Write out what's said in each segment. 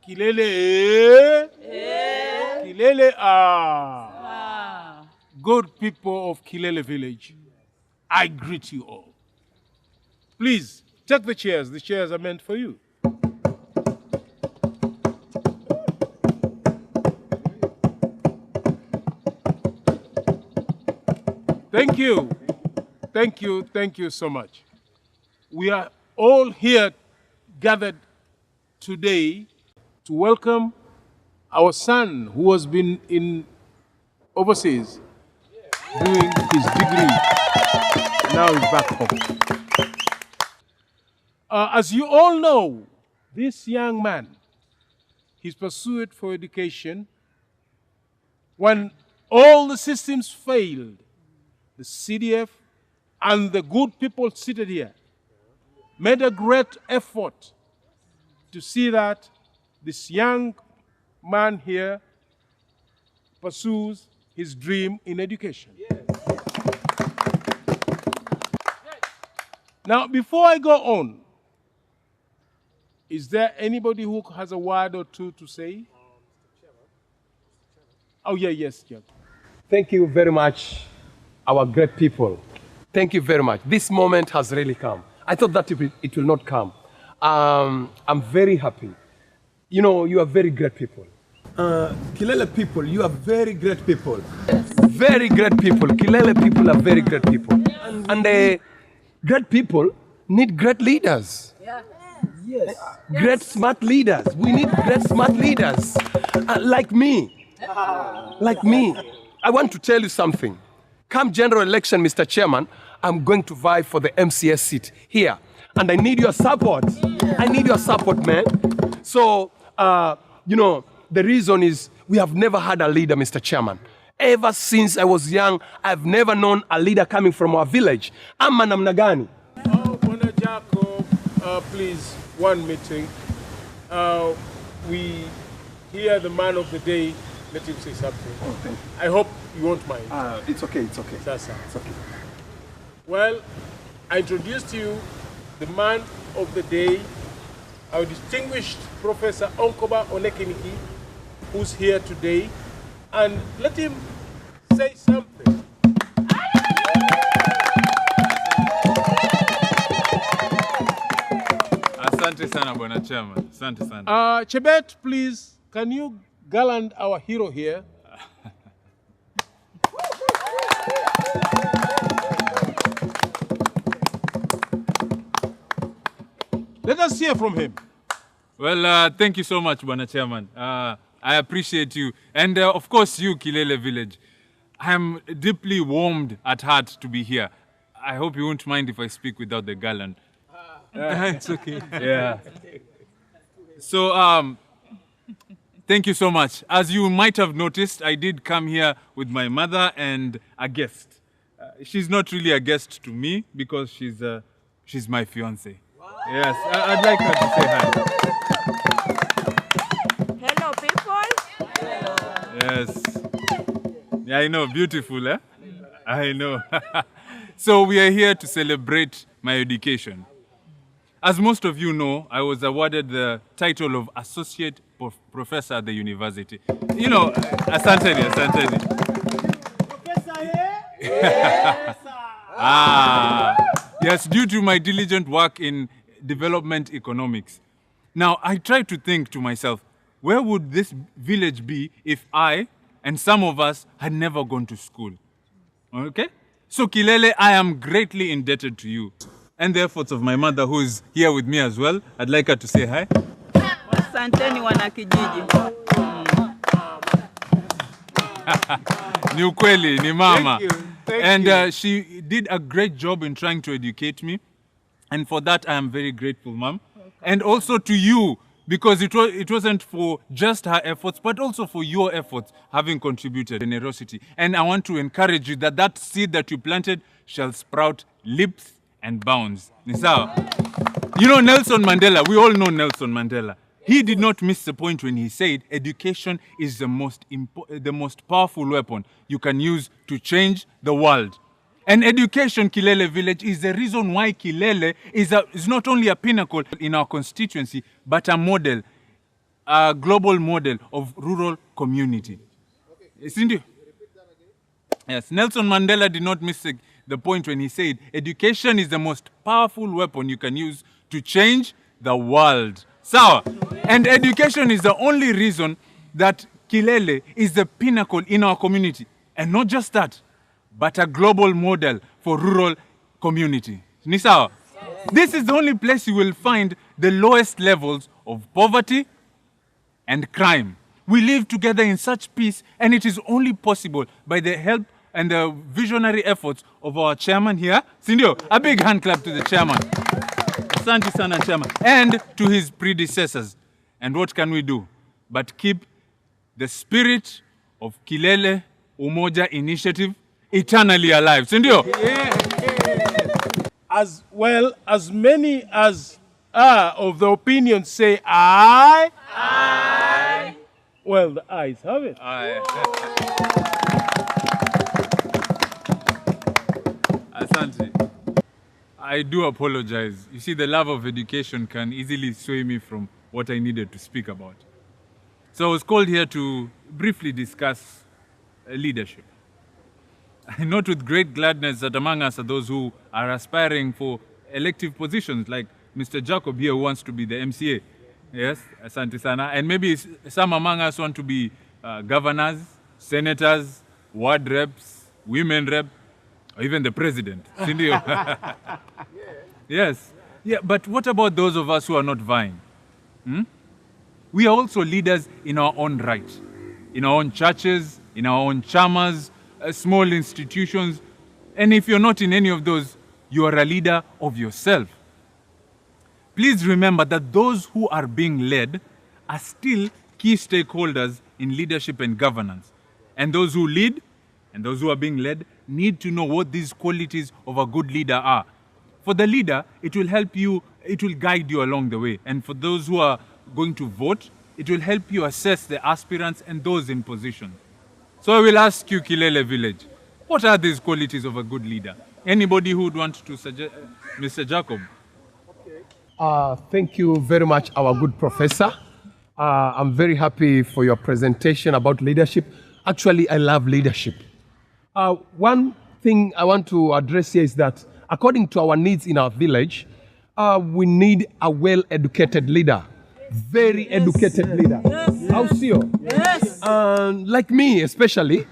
Kilele, Kilele are good people of Kilele Village. I greet you all. Please, take the chairs. The chairs are meant for you. Thank you. Thank you so much. We are all here gathered today to welcome our son who has been in overseas doing his degree. Now he's back home. As you all know, this young man, his pursuit for education, when all the systems failed, the CDF and the good people seated here made a great effort to see that this young man here pursues his dream in education. Yes. Now, before I go on, is there anybody who has a word or two to say? Oh, yeah, yes, Chair. Thank you very much, our great people. Thank you very much. This moment has really come. I thought that it will not come. I'm very happy. You know, you are very great people. Kilele people, you are very great people. Yes. Very great people. Kilele people are very great people. And great people need great leaders. Yeah. Yes. Great smart leaders. We need great smart leaders. Like me. Like me. I want to tell you something. Come general election, Mr. Chairman, I'm going to vie for the MCS seat here. And I need your support. I need your support, man. So, you know, the reason is we have never had a leader, Mr. Chairman. Ever since I was young, I've never known a leader coming from our village. Ama namna gani? Oh, Bwana Jacob, please, one meeting. We hear the man of the day. Let him say something. Oh, thank you. I hope you won't mind. It's okay, it's okay. Sasa. It's okay. Well, I introduced you the man of the day, our distinguished Professor Onkoba Onekiniki, who's here today, and let him say something. Asante sana, Bwana Chairman. Asante sana. Chebet, please, can you gallant our hero here? Let us hear from him. Well, thank you so much, Bwana Chairman. I appreciate you. And of course you, Kilele Village. I'm deeply warmed at heart to be here. I hope you won't mind if I speak without the gallant. It's okay. Yeah. So, thank you so much. As you might have noticed, I did come here with my mother and a guest. She's not really a guest to me because she's my fiancée. Wow. Yes, I'd like her to say hi. Hello, people. Hello. Yes. Yeah, I know, beautiful, eh? I know. So we are here to celebrate my education. As most of you know, I was awarded the title of Associate Professor at the university. You know, asanteni. Yes, due to my diligent work in development economics. Now, I try to think to myself, where would this village be if I and some of us had never gone to school? Okay? So, Kilele, I am greatly indebted to you and the efforts of my mother, who is here with me as well. I'd like her to say hi. Asanteni wanakijiji. Ni ukweli, ni mama. Thank you. She did a great job in trying to educate me. And for that, I am very grateful, ma'am. And also to you, because it wasn't for just her efforts, but also for your efforts having contributed generosity. And I want to encourage you that that seed that you planted shall sprout leaps and bounds. Ni sawa? You know Nelson Mandela, we all know Nelson Mandela. He did not miss the point when he said education is the most powerful weapon you can use to change the world. And education, Kilele Village, is the reason why Kilele is not only a pinnacle in our constituency, but a model, a global model of rural community. Isn't it? Yes, Nelson Mandela did not miss the point when he said education is the most powerful weapon you can use to change the world. Sawa. And education is the only reason that Kilele is the pinnacle in our community. And not just that, but a global model for rural community. Ni sawa? This is the only place you will find the lowest levels of poverty and crime. We live together in such peace, and it is only possible by the help and the visionary efforts of our chairman here. Sindio, a big hand clap to the chairman. Asante sana chairman. And to his predecessors. And what can we do but keep the spirit of Kilele Umoja Initiative eternally alive? Sindio? As well as many as are of the opinion say aye. Aye. Well, the ayes have it. Aye. Asante. I do apologize. You see, the love of education can easily sway me from what I needed to speak about. So I was called here to briefly discuss leadership. I note with great gladness that among us are those who are aspiring for elective positions, like Mr. Jacob here, who wants to be the MCA. Yes, asante sana. And maybe some among us want to be governors, senators, ward reps, women rep, or even the president. Yes. Yeah, but what about those of us who are not vying? We are also leaders in our own right, in our own churches, in our own chamas, small institutions. And if you're not in any of those, you are a leader of yourself. Please remember that those who are being led are still key stakeholders in leadership and governance. And those who lead and those who are being led need to know what these qualities of a good leader are. For the leader, it will help you, it will guide you along the way. And for those who are going to vote, it will help you assess the aspirants and those in position. So I will ask you, Kilele Village, what are these qualities of a good leader? Anybody who would want to suggest, Mr. Jacob? Thank you very much, our good professor. I'm very happy for your presentation about leadership. Actually, I love leadership. One thing I want to address here is that according to our needs in our village, we need a well-educated leader. Very educated leader. How so? Yes. Like me, especially,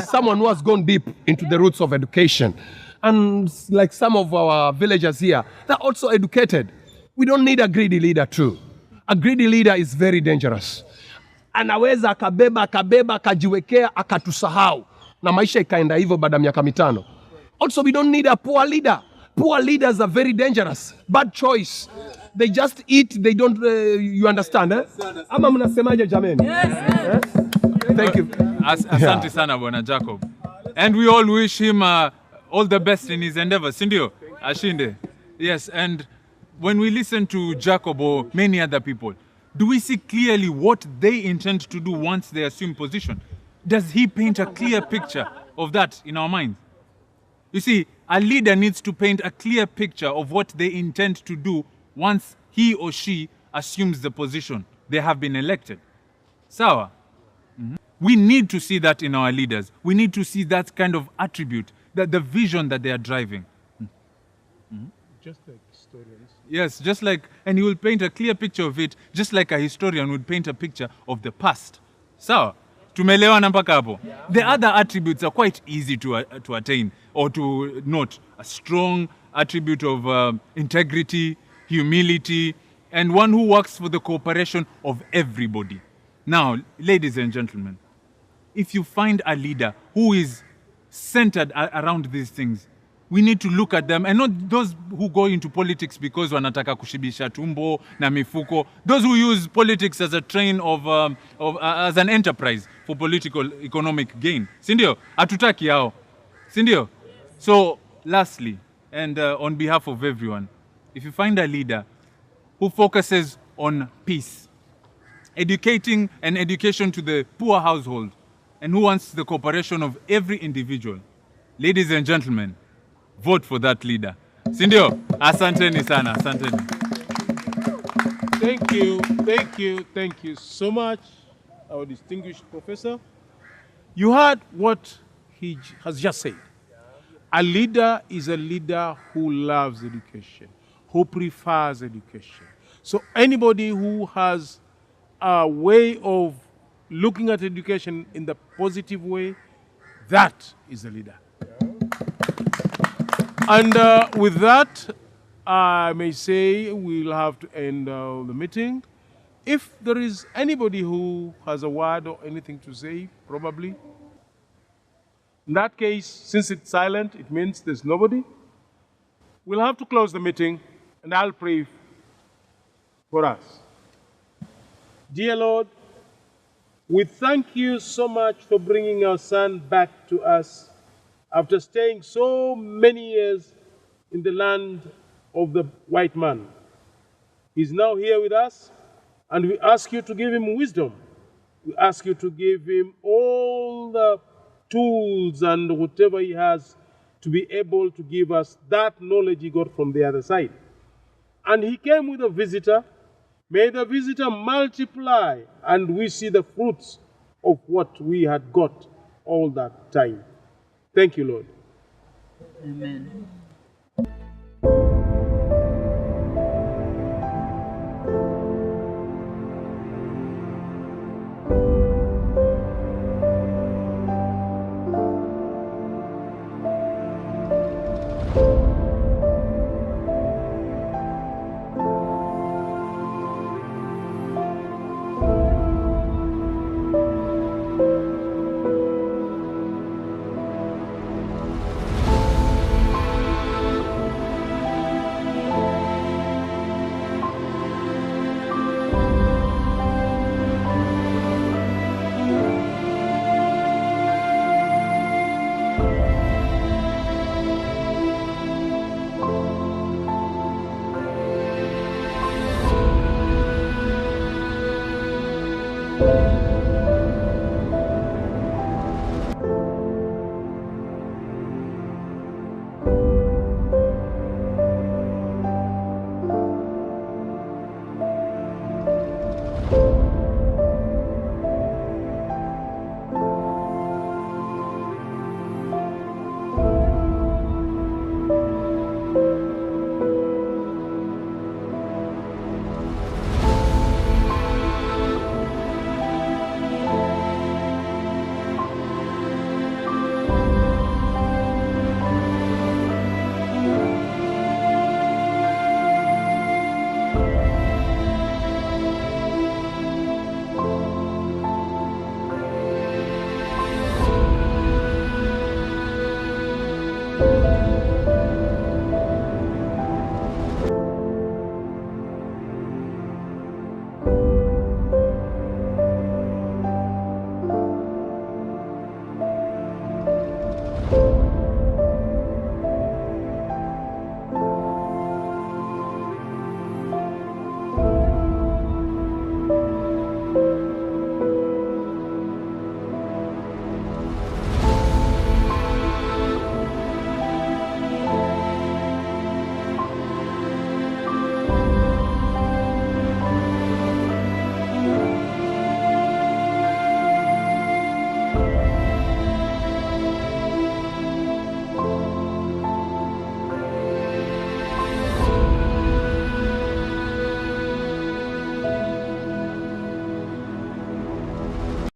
someone who has gone deep into the roots of education. And like some of our villagers here, they're also educated. We don't need a greedy leader too. A greedy leader is very dangerous. Anaweza akabeba, akajiwekea, akatusahau. Na maisha ikaenda hivyo baada ya miaka mitano. Also, we don't need a poor leader. Poor leaders are very dangerous. Bad choice. They just eat, they don't, you understand, eh? Ama mnasemaje jameni? Yes. Thank you. Asante sana, Bwana Jacob. And we all wish him all the best in his endeavors. Sindio? Ashinde. Yes, and when we listen to Jacob or many other people, do we see clearly what they intend to do once they assume position? Does he paint a clear picture of that in our minds? You see, a leader needs to paint a clear picture of what they intend to do once he or she assumes the position. They have been elected. Sawa? We need to see that in our leaders. We need to see that kind of attribute, the vision that they are driving. Just like historians. Yes, just like, and he will paint a clear picture of it, just like a historian would paint a picture of the past. Sawa? Tumeelewana mpaka hapo? The other attributes are quite easy to attain or to note. A strong attribute of integrity, humility, and one who works for the cooperation of everybody. Now, ladies and gentlemen, if you find a leader who is centered around these things, we need to look at them, and not those who go into politics because wanataka kushibisha tumbo na mifuko. Those who use politics as a train as an enterprise for political economic gain. Sindio? Hatutaki hao. Sindio? So, lastly, and on behalf of everyone, if you find a leader who focuses on peace, education to the poor household, and who wants the cooperation of every individual, ladies and gentlemen, vote for that leader. Sindio? Asanteni sana, asanteni. Thank you so much, our distinguished professor. You heard what he has just said. A leader is a leader who loves education, who prefers education. So anybody who has a way of looking at education in the positive way, that is a leader. And with that, I may say we'll have to end the meeting. If there is anybody who has a word or anything to say, probably. In that case, since it's silent, it means there's nobody. We'll have to close the meeting, and I'll pray for us. Dear Lord, we thank you so much for bringing our son back to us after staying so many years in the land of the white man. He's now here with us, and we ask you to give him wisdom. We ask you to give him all the tools and whatever he has to be able to give us that knowledge he got from the other side. And he came with a visitor. May the visitor multiply, and we see the fruits of what we had got all that time. Thank you, Lord. Amen.